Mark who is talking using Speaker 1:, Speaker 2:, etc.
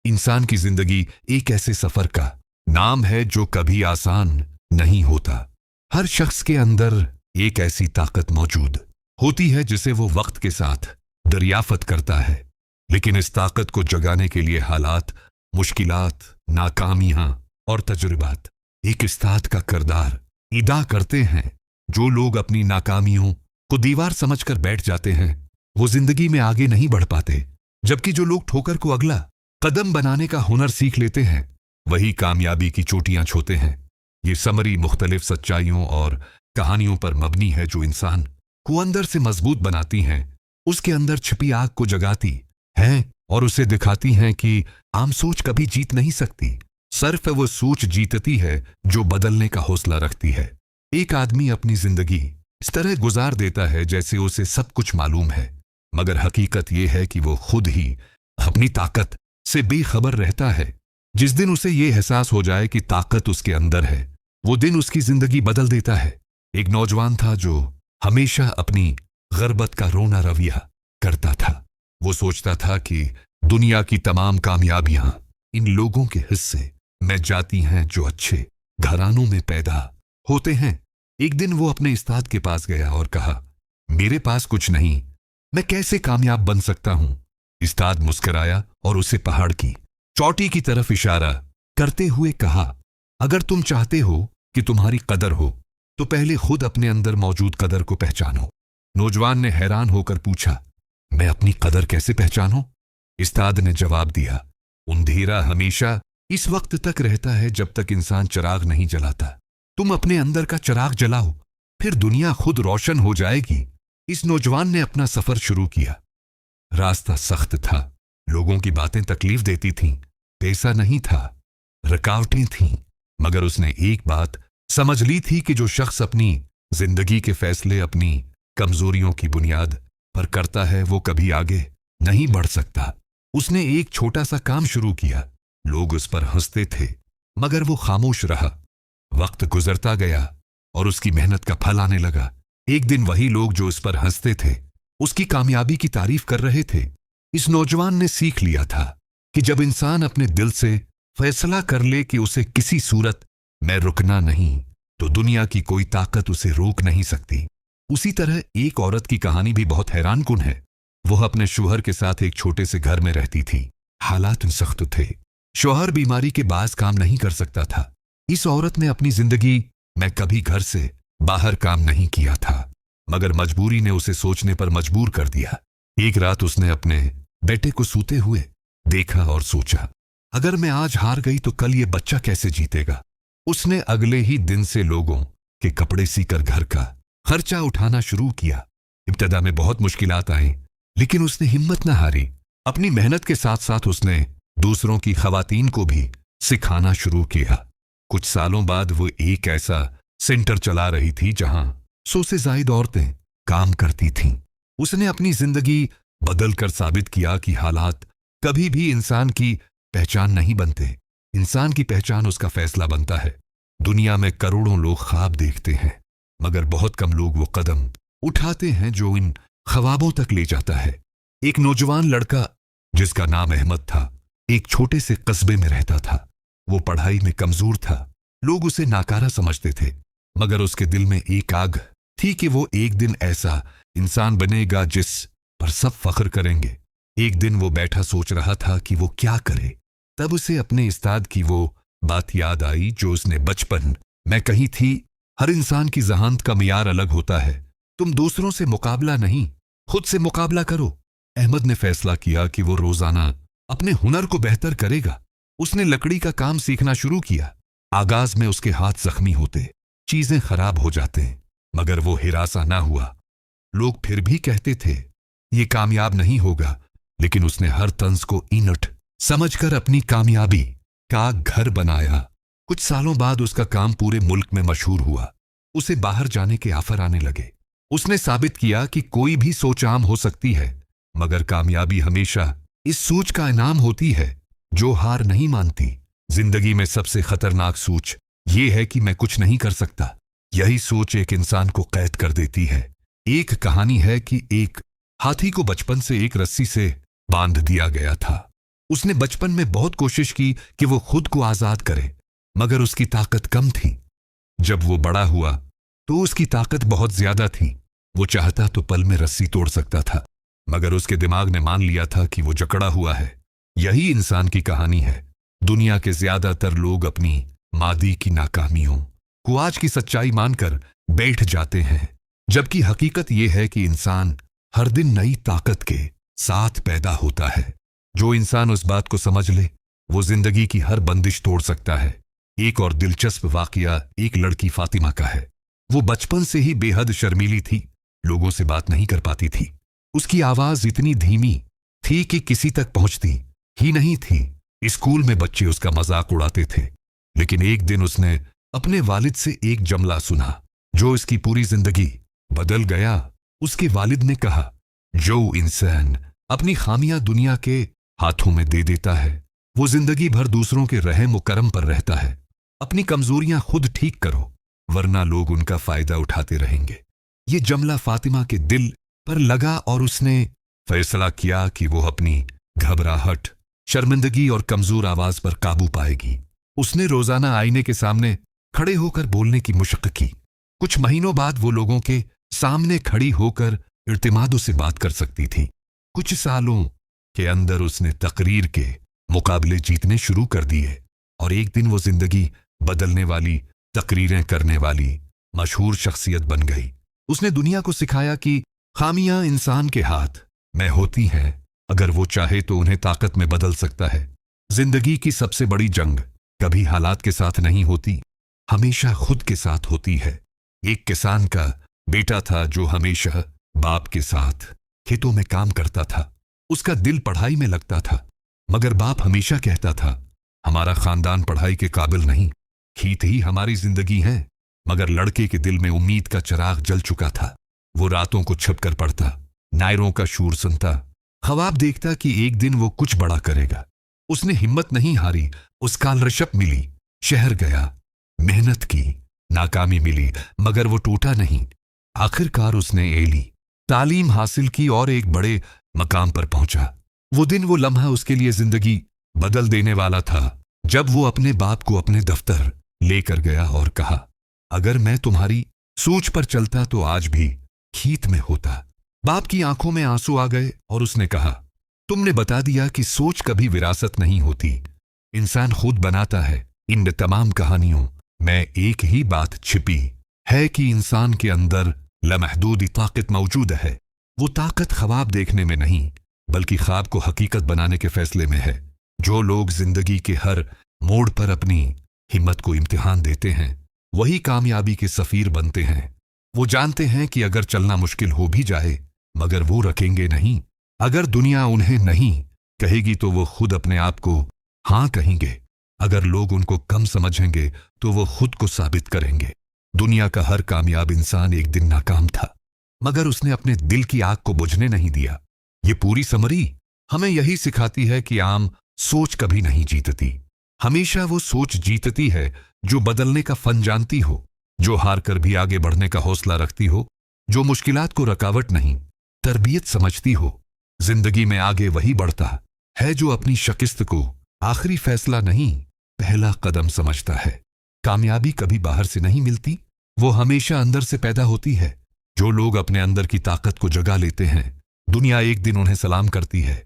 Speaker 1: इंसान की जिंदगी एक ऐसे सफर का नाम है जो कभी आसान नहीं होता। हर शख्स के अंदर एक ऐसी ताकत मौजूद होती है जिसे वो वक्त के साथ दरियाफत करता है, लेकिन इस ताकत को जगाने के लिए हालात, मुश्किलात, नाकामियां और तजुर्बात एक उस्ताद का किरदार अदा करते हैं। जो लोग अपनी नाकामियों को दीवार समझकर बैठ जाते हैं वो जिंदगी में आगे नहीं बढ़ पाते, जबकि जो लोग ठोकर को अगला कदम बनाने का हुनर सीख लेते हैं वही कामयाबी की चोटियां छूते हैं। ये समरी मुख्तलिफ सच्चाइयों और कहानियों पर मबनी है जो इंसान को अंदर से मजबूत बनाती हैं, उसके अंदर छिपी आग को जगाती हैं और उसे दिखाती हैं कि आम सोच कभी जीत नहीं सकती, सिर्फ वो सोच जीतती है जो बदलने का हौसला रखती है। एक आदमी अपनी जिंदगी इस तरह गुजार देता है जैसे उसे सब कुछ मालूम है, मगर हकीकत यह है कि वो खुद ही अपनी ताकत से बेखबर रहता है। जिस दिन उसे ये एहसास हो जाए कि ताकत उसके अंदर है, वो दिन उसकी जिंदगी बदल देता है। एक नौजवान था जो हमेशा अपनी गर्बत का रोना रवैया करता था। वो सोचता था कि दुनिया की तमाम कामयाबियां इन लोगों के हिस्से में जाती हैं जो अच्छे घरानों में पैदा होते हैं। एक दिन वो अपने उस्ताद के पास गया और कहा, मेरे पास कुछ नहीं, मैं कैसे कामयाब बन सकता हूं? उस्ताद मुस्कुराया और उसे पहाड़ की चोटी की तरफ इशारा करते हुए कहा, अगर तुम चाहते हो कि तुम्हारी कदर हो तो पहले खुद अपने अंदर मौजूद कदर को पहचानो। नौजवान ने हैरान होकर पूछा, मैं अपनी कदर कैसे पहचानूं? उस्ताद ने जवाब दिया, अंधेरा हमेशा इस वक्त तक रहता है जब तक इंसान चिराग नहीं जलाता। तुम अपने अंदर का चिराग जलाओ, फिर दुनिया खुद रोशन हो जाएगी। इस नौजवान ने अपना सफर शुरू किया। रास्ता सख्त था, लोगों की बातें तकलीफ देती थीं, पैसा नहीं था, रुकावटें थीं, मगर उसने एक बात समझ ली थी कि जो शख्स अपनी जिंदगी के फैसले अपनी कमजोरियों की बुनियाद पर करता है वो कभी आगे नहीं बढ़ सकता। उसने एक छोटा सा काम शुरू किया। लोग उस पर हंसते थे मगर वो खामोश रहा। वक्त गुजरता गया और उसकी मेहनत का फल आने लगा। एक दिन वही लोग जो उस पर हंसते थे उसकी कामयाबी की तारीफ कर रहे थे। इस नौजवान ने सीख लिया था कि जब इंसान अपने दिल से फैसला कर ले कि उसे किसी सूरत में रुकना नहीं, तो दुनिया की कोई ताकत उसे रोक नहीं सकती। उसी तरह एक औरत की कहानी भी बहुत हैरानकुन है। वह अपने शौहर के साथ एक छोटे से घर में रहती थी। हालात सख्त थे। शौहर बीमारी के बायस काम नहीं कर सकता था। इस औरत ने अपनी जिंदगी में कभी घर से बाहर काम नहीं किया था, मगर मजबूरी ने उसे सोचने पर मजबूर कर दिया। एक रात उसने अपने बेटे को सूते हुए देखा और सोचा, अगर मैं आज हार गई तो कल ये बच्चा कैसे जीतेगा। उसने अगले ही दिन से लोगों के कपड़े सीकर घर का खर्चा उठाना शुरू किया। इब्तदा में बहुत मुश्किलात आई, लेकिन उसने हिम्मत न हारी। अपनी मेहनत के साथ साथ उसने दूसरों की खवातीन को भी सिखाना शुरू किया। कुछ सालों बाद वो एक ऐसा सेंटर चला रही थी जहां 100 से ज्यादा औरतें काम करती थीं। उसने अपनी जिंदगी बदलकर साबित किया कि हालात कभी भी इंसान की पहचान नहीं बनते। इंसान की पहचान उसका फैसला बनता है। दुनिया में करोड़ों लोग ख्वाब देखते हैं, मगर बहुत कम लोग वो कदम उठाते हैं जो इन ख्वाबों तक ले जाता है। एक नौजवान लड़का जिसका नाम अहमद था, एक छोटे से कस्बे में रहता था। वो पढ़ाई में कमजोर था। लोग उसे नाकारा समझते थे, मगर उसके दिल में एक आग थी कि वो एक दिन ऐसा इंसान बनेगा जिस पर सब फख्र करेंगे। एक दिन वो बैठा सोच रहा था कि वो क्या करे। तब उसे अपने उस्ताद की वो बात याद आई जो उसने बचपन में कही थी, हर इंसान की ज़हानत का मियार अलग होता है। तुम दूसरों से मुकाबला नहीं, खुद से मुकाबला करो। अहमद ने फैसला किया कि वो रोजाना अपने हुनर को बेहतर करेगा। उसने लकड़ी का काम सीखना शुरू किया। आगाज में उसके हाथ जख्मी होते, चीजें खराब हो जाते, मगर वो हिरासा ना हुआ। लोग फिर भी कहते थे ये कामयाब नहीं होगा, लेकिन उसने हर तंज को ईंट समझकर अपनी कामयाबी का घर बनाया। कुछ सालों बाद उसका काम पूरे मुल्क में मशहूर हुआ। उसे बाहर जाने के ऑफर आने लगे। उसने साबित किया कि कोई भी सोच आम हो सकती है, मगर कामयाबी हमेशा इस सोच का इनाम होती है जो हार नहीं मानती। जिंदगी में सबसे खतरनाक सोच ये है कि मैं कुछ नहीं कर सकता। यही सोच एक इंसान को कैद कर देती है। एक कहानी है कि एक हाथी को बचपन से एक रस्सी से बांध दिया गया था। उसने बचपन में बहुत कोशिश की कि वो खुद को आजाद करे, मगर उसकी ताकत कम थी। जब वो बड़ा हुआ तो उसकी ताकत बहुत ज्यादा थी। वो चाहता तो पल में रस्सी तोड़ सकता था, मगर उसके दिमाग ने मान लिया था कि वो जकड़ा हुआ है। यही इंसान की कहानी है। दुनिया के ज्यादातर लोग अपनी मादी की नाकामियों को आज की सच्चाई मानकर बैठ जाते हैं, जबकि हकीकत यह है कि इंसान हर दिन नई ताकत के साथ पैदा होता है। जो इंसान उस बात को समझ ले, वो जिंदगी की हर बंदिश तोड़ सकता है। एक और दिलचस्प वाकया एक लड़की फातिमा का है। वो बचपन से ही बेहद शर्मीली थी, लोगों से बात नहीं कर पाती थी। उसकी आवाज इतनी धीमी थी कि किसी तक पहुंचती ही नहीं थी। स्कूल में बच्चे उसका मजाक उड़ाते थे, लेकिन एक दिन उसने अपने वालिद से एक जुमला सुना जो इसकी पूरी जिंदगी बदल गया। उसके वालिद ने कहा, जो इंसान अपनी खामियां दुनिया के हाथों में दे देता है, वो जिंदगी भर दूसरों के रहम व करम पर रहता है। अपनी कमजोरियां खुद ठीक करो, वरना लोग उनका फायदा उठाते रहेंगे। ये जुमला फातिमा के दिल पर लगा और उसने फैसला किया कि वो अपनी घबराहट, शर्मिंदगी और कमजोर आवाज पर काबू पाएगी। उसने रोजाना आईने के सामने खड़े होकर बोलने की मुशक्कत की। कुछ महीनों बाद वो लोगों के सामने खड़ी होकर इर्तिमादों से बात कर सकती थी। कुछ सालों के अंदर उसने तकरीर के मुकाबले जीतने शुरू कर दिए और एक दिन वो जिंदगी बदलने वाली तकरीरें करने वाली मशहूर शख्सियत बन गई। उसने दुनिया को सिखाया कि खामियां इंसान के हाथ में होती हैं, अगर वो चाहे तो उन्हें ताकत में बदल सकता है। जिंदगी की सबसे बड़ी जंग कभी हालात के साथ नहीं होती, हमेशा खुद के साथ होती है। एक किसान का बेटा था जो हमेशा बाप के साथ खेतों में काम करता था। उसका दिल पढ़ाई में लगता था, मगर बाप हमेशा कहता था, हमारा खानदान पढ़ाई के काबिल नहीं, खेत ही हमारी जिंदगी है। मगर लड़के के दिल में उम्मीद का चिराग जल चुका था। वो रातों को छिपकर पढ़ता, नायरों का शूर सुनता, ख्वाब देखता कि एक दिन वो कुछ बड़ा करेगा। उसने हिम्मत नहीं हारी। स्कॉलरशिप मिली, शहर गया, मेहनत की, नाकामी मिली, मगर वो टूटा नहीं। आखिरकार उसने एली तालीम हासिल की और एक बड़े मकाम पर पहुंचा। वो दिन, वो लम्हा उसके लिए जिंदगी बदल देने वाला था, जब वो अपने बाप को अपने दफ्तर लेकर गया और कहा, अगर मैं तुम्हारी सोच पर चलता तो आज भी खेत में होता। बाप की आंखों में आंसू आ गए और उसने कहा, तुमने बता दिया कि सोच कभी विरासत नहीं होती, इंसान खुद बनाता है। इन तमाम कहानियों में एक ही बात छिपी है कि इंसान के अंदर लामहदूद ताकत मौजूद है। वो ताकत ख्वाब देखने में नहीं, बल्कि ख्वाब को हकीकत बनाने के फैसले में है। जो लोग जिंदगी के हर मोड़ पर अपनी हिम्मत को इम्तिहान देते हैं, वही कामयाबी के सफीर बनते हैं। वो जानते हैं कि अगर चलना मुश्किल हो भी जाए, मगर वो रखेंगे नहीं। अगर दुनिया उन्हें नहीं कहेगी तो वो खुद अपने आप को हाँ कहेंगे। अगर लोग उनको कम समझेंगे तो वो खुद को साबित करेंगे। दुनिया का हर कामयाब इंसान एक दिन नाकाम था, मगर उसने अपने दिल की आग को बुझने नहीं दिया। ये पूरी समरी हमें यही सिखाती है कि आम सोच कभी नहीं जीतती। हमेशा वो सोच जीतती है जो बदलने का फन जानती हो, जो हार कर भी आगे बढ़ने का हौसला रखती हो, जो मुश्किलात को रुकावट नहीं तरबियत समझती हो। जिंदगी में आगे वही बढ़ता है जो अपनी शिकस्त को आखिरी फैसला नहीं, पहला कदम समझता है। कामयाबी कभी बाहर से नहीं मिलती, वो हमेशा अंदर से पैदा होती है। जो लोग अपने अंदर की ताकत को जगा लेते हैं, दुनिया एक दिन उन्हें सलाम करती है।